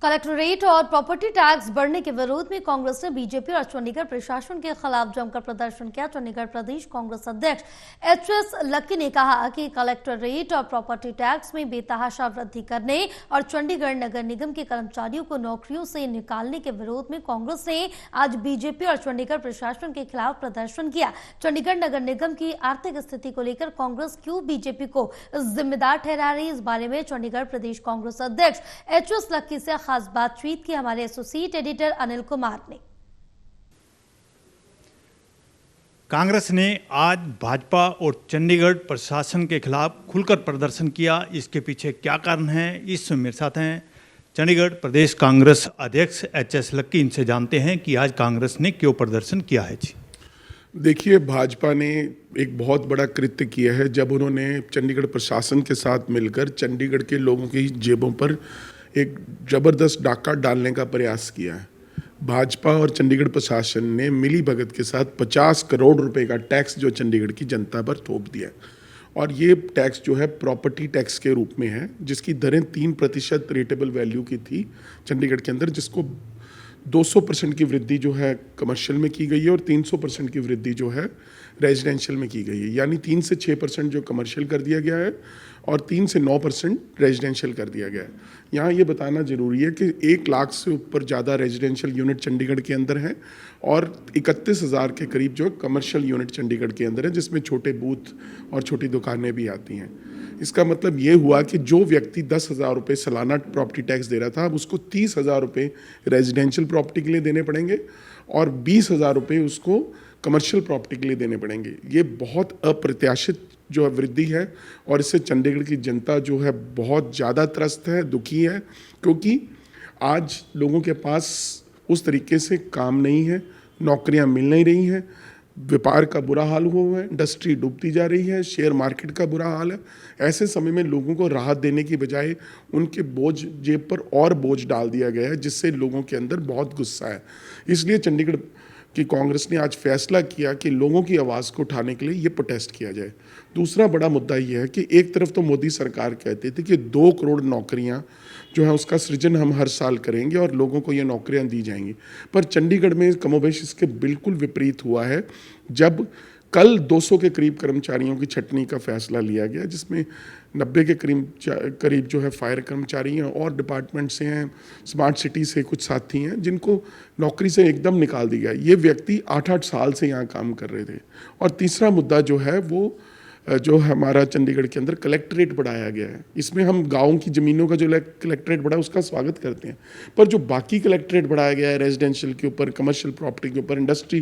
Collectorate और property tax बढ़ने के विरोध में कांग्रेस ने बीजेपी और चंडीगढ़ प्रशासन के खिलाफ जमकर प्रदर्शन किया। चंडीगढ़ प्रदेश कांग्रेस अध्यक्ष एच.एस. लक्की ने कहा कि कलेक्टोरेट और प्रॉपर्टी टैक्स में बेतहाशा वृद्धि करने और चंडीगढ़ नगर निगम के कर्मचारियों को नौकरियों से निकालने के विरोध में कांग्रेस ने आज बीजेपी और चंडीगढ़ प्रशासन के खिलाफ प्रदर्शन किया। चंडीगढ़ नगर निगम की आर्थिक स्थिति को लेकर कांग्रेस क्यों बीजेपी को जिम्मेदार ठहरा रही, इस बारे में चंडीगढ़ प्रदेश कांग्रेस अध्यक्ष एच.एस. लक्की से खास बातचीत की हमारे एसोसिएट एडिटर अनिल कुमार ने। कांग्रेस ने आज भाजपा और चंडीगढ़ प्रशासन के खिलाफ खुलकर प्रदर्शन किया। इसके पीछे क्या कारण है, इस मेरे साथ हैं चंडीगढ़ प्रदेश कांग्रेस अध्यक्ष एच.एस. लक्की। इनसे जानते हैं कि आज कांग्रेस ने क्यों प्रदर्शन किया है। जी देखिए, भाजपा ने एक बहुत बड़ा कृत्य किया है जब उन्होंने चंडीगढ़ प्रशासन के साथ मिलकर चंडीगढ़ के लोगों की जेबों पर एक ज़बरदस्त डाका डालने का प्रयास किया है। भाजपा और चंडीगढ़ प्रशासन ने मिली भगत के साथ 50 करोड़ रुपए का टैक्स जो चंडीगढ़ की जनता पर थोप दिया, और ये टैक्स जो है प्रॉपर्टी टैक्स के रूप में है, जिसकी दरें 3% रेटेबल वैल्यू की थी चंडीगढ़ के अंदर, जिसको 200% की वृद्धि जो है कमर्शियल में की गई है और 300% की वृद्धि जो है रेजिडेंशियल में की गई है। यानी 3 से 6% जो कमर्शियल कर दिया गया है और 3 से 9% रेजिडेंशियल कर दिया गया है। यहाँ ये बताना ज़रूरी है कि 1 लाख से ऊपर ज़्यादा रेजिडेंशियल यूनिट चंडीगढ़ के अंदर हैं और 31,000 के करीब जो कमर्शियल यूनिट चंडीगढ़ के अंदर है, जिसमें छोटे बूथ और छोटी दुकानें भी आती हैं। इसका मतलब ये हुआ कि जो व्यक्ति 10,000 रुपये सालाना प्रॉपर्टी टैक्स दे रहा था, अब उसको 30,000 रुपये रेजिडेंशियल प्रॉपर्टी के लिए देने पड़ेंगे और 20,000 रुपये उसको कमर्शियल प्रॉपर्टी के लिए देने पड़ेंगे। ये बहुत अप्रत्याशित जो है वृद्धि है और इससे चंडीगढ़ की जनता जो है बहुत ज़्यादा त्रस्त है, दुखी है, क्योंकि आज लोगों के पास उस तरीके से काम नहीं है, नौकरियां मिल नहीं रही हैं, व्यापार का बुरा हाल हुआ है, इंडस्ट्री डूबती जा रही है, शेयर मार्केट का बुरा हाल है। ऐसे समय में लोगों को राहत देने की बजाय उनके बोझ जेब पर और बोझ डाल दिया गया है, जिससे लोगों के अंदर बहुत गुस्सा है। इसलिए चंडीगढ़ कि कांग्रेस ने आज फैसला किया कि लोगों की आवाज़ को उठाने के लिए ये प्रोटेस्ट किया जाए। दूसरा बड़ा मुद्दा ये है कि एक तरफ तो मोदी सरकार कहती थी कि 2 करोड़ नौकरियां जो है उसका सृजन हम हर साल करेंगे और लोगों को ये नौकरियां दी जाएंगी, पर चंडीगढ़ में कमोबेश इसके बिल्कुल विपरीत हुआ है। जब कल 200 के करीब कर्मचारियों की छटनी का फैसला लिया गया, जिसमें 90 के करीब जो है फायर कर्मचारी हैं और डिपार्टमेंट से हैं, स्मार्ट सिटी से कुछ साथी हैं, जिनको नौकरी से एकदम निकाल दिया गया। ये व्यक्ति 8-8 साल से यहाँ काम कर रहे थे। और तीसरा मुद्दा जो है वो जो हमारा चंडीगढ़ के अंदर कलेक्ट्रेट बढ़ाया गया है, इसमें हम गाँव की ज़मीनों का जो कलेक्ट्रेट बढ़ा है उसका स्वागत करते हैं, पर जो बाकी कलेक्ट्रेट बढ़ाया गया है रेजिडेंशियल के ऊपर, कमर्शियल प्रॉपर्टी के ऊपर, इंडस्ट्री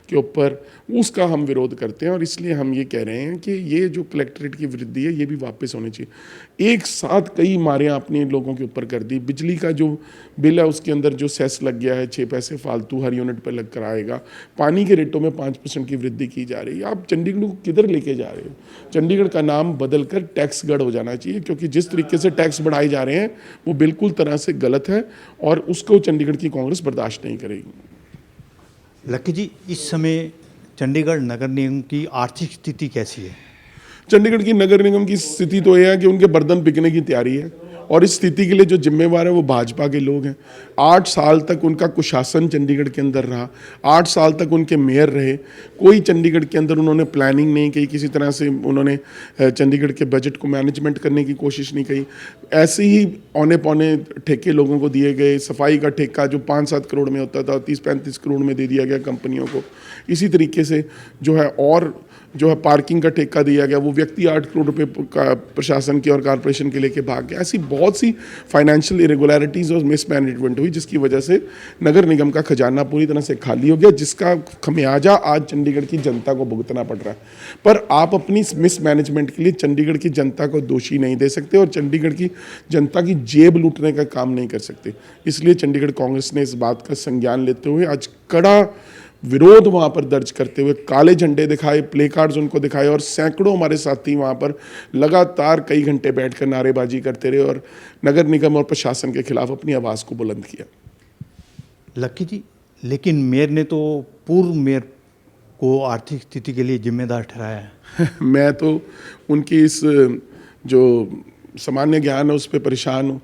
के ऊपर, उसका हम विरोध करते हैं। और इसलिए हम ये कह रहे हैं कि ये जो कलेक्ट्रेट की वृद्धि है ये भी वापस होनी चाहिए। एक साथ कई मारें अपने लोगों के ऊपर कर दी। बिजली का जो बिल है उसके अंदर जो सेस लग गया है 6 पैसे फालतू हर यूनिट पर लग कर आएगा। पानी के रेटों में 5% की वृद्धि की जा रही है। आप चंडीगढ़ को किधर लेके जा रहे हो? चंडीगढ़ का नाम बदलकर टैक्सगढ़ हो जाना चाहिए, क्योंकि जिस तरीके से टैक्स बढ़ाए जा रहे हैं वो बिल्कुल तरह से गलत है और उसको चंडीगढ़ की कांग्रेस बर्दाश्त नहीं करेगी। लक्की जी, इस समय चंडीगढ़ नगर निगम की आर्थिक स्थिति कैसी है? चंडीगढ़ की नगर निगम की स्थिति तो यह है कि उनके बर्तन बिकने की तैयारी है और इस स्थिति के लिए जो जिम्मेवार है वो भाजपा के लोग हैं। 8 साल तक उनका कुशासन चंडीगढ़ के अंदर रहा, 8 साल तक उनके मेयर रहे, कोई चंडीगढ़ के अंदर उन्होंने प्लानिंग नहीं की, किसी तरह से उन्होंने चंडीगढ़ के बजट को मैनेजमेंट करने की कोशिश नहीं की। ऐसे ही औने पौने ठेके लोगों को दिए गए। सफाई का ठेका जो 5-7 करोड़ में होता था 30-35 करोड़ में दे दिया गया कंपनियों को। इसी तरीके से जो है और जो है पार्किंग का ठेका दिया गया, वो व्यक्ति 8 करोड़ रुपए का प्रशासन के और कॉरपोरेशन के लेके भाग गया। ऐसी बहुत सी फाइनेंशियल इरेगुलरिटीज़ और मिसमैनेजमेंट हुई, जिसकी वजह से नगर निगम का खजाना पूरी तरह से खाली हो गया, जिसका खमियाजा आज चंडीगढ़ की जनता को भुगतना पड़ रहा है। पर आप अपनी मिसमैनेजमेंट के लिए चंडीगढ़ की जनता को दोषी नहीं दे सकते और चंडीगढ़ की जनता की जेब लूटने का काम नहीं कर सकते। इसलिए चंडीगढ़ कांग्रेस ने इस बात का संज्ञान लेते हुए आज कड़ा विरोध वहाँ पर दर्ज करते हुए काले झंडे दिखाए, प्ले कार्ड्स उनको दिखाए और सैकड़ों हमारे साथी वहाँ पर लगातार कई घंटे बैठकर नारेबाजी करते रहे और नगर निगम और प्रशासन के खिलाफ अपनी आवाज़ को बुलंद किया। लक्की जी, लेकिन मेयर ने तो पूर्व मेयर को आर्थिक स्थिति के लिए जिम्मेदार ठहराया है। मैं तो उनकी इस जो सामान्य ज्ञान है उस पर परेशान हूँ।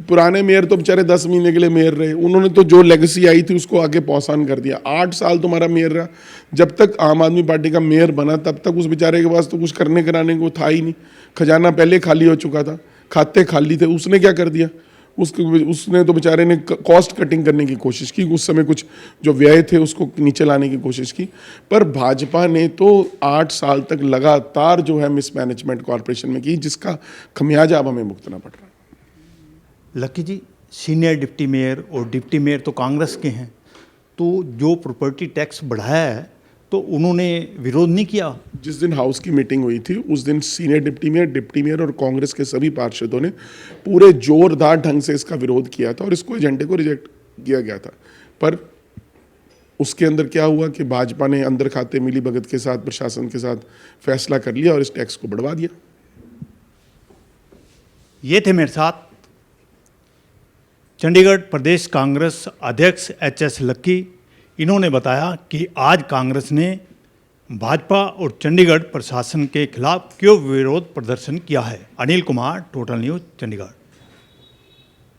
पुराने मेयर तो बेचारे 10 महीने के लिए मेयर रहे, उन्होंने तो जो लेगेसी आई थी उसको आगे पहुँचान कर दिया। 8 साल तुम्हारा मेयर रहा, जब तक आम आदमी पार्टी का मेयर बना तब तक उस बेचारे के पास तो कुछ करने कराने को था ही नहीं। खजाना पहले खाली हो चुका था, खाते खाली थे, उसने क्या कर दिया? उसने तो बेचारे ने कॉस्ट कटिंग करने की कोशिश की, उस समय कुछ जो व्यय थे उसको नीचे लाने की कोशिश की। पर भाजपा ने तो 8 साल तक लगातार जो है मिसमैनेजमेंट कॉरपोरेशन में की, जिसका खमियाजा अब हमें भुगतना पड़ रहा है। लकी जी, सीनियर डिप्टी मेयर और डिप्टी मेयर तो कांग्रेस के हैं, तो जो प्रॉपर्टी टैक्स बढ़ाया है तो उन्होंने विरोध नहीं किया? जिस दिन हाउस की मीटिंग हुई थी उस दिन सीनियर डिप्टी मेयर और कांग्रेस के सभी पार्षदों ने पूरे जोरदार ढंग से इसका विरोध किया था और इसको एजेंडे को रिजेक्ट किया गया था। पर उसके अंदर क्या हुआ कि भाजपा ने अंदर खाते मिली भगत के साथ प्रशासन के साथ फैसला कर लिया और इस टैक्स को बढ़वा दिया। ये थे मेरे साथ चंडीगढ़ प्रदेश कांग्रेस अध्यक्ष HS लक्की। इन्होंने बताया कि आज कांग्रेस ने भाजपा और चंडीगढ़ प्रशासन के खिलाफ क्यों विरोध प्रदर्शन किया है। Anil Kumar, total news, Chandigarh.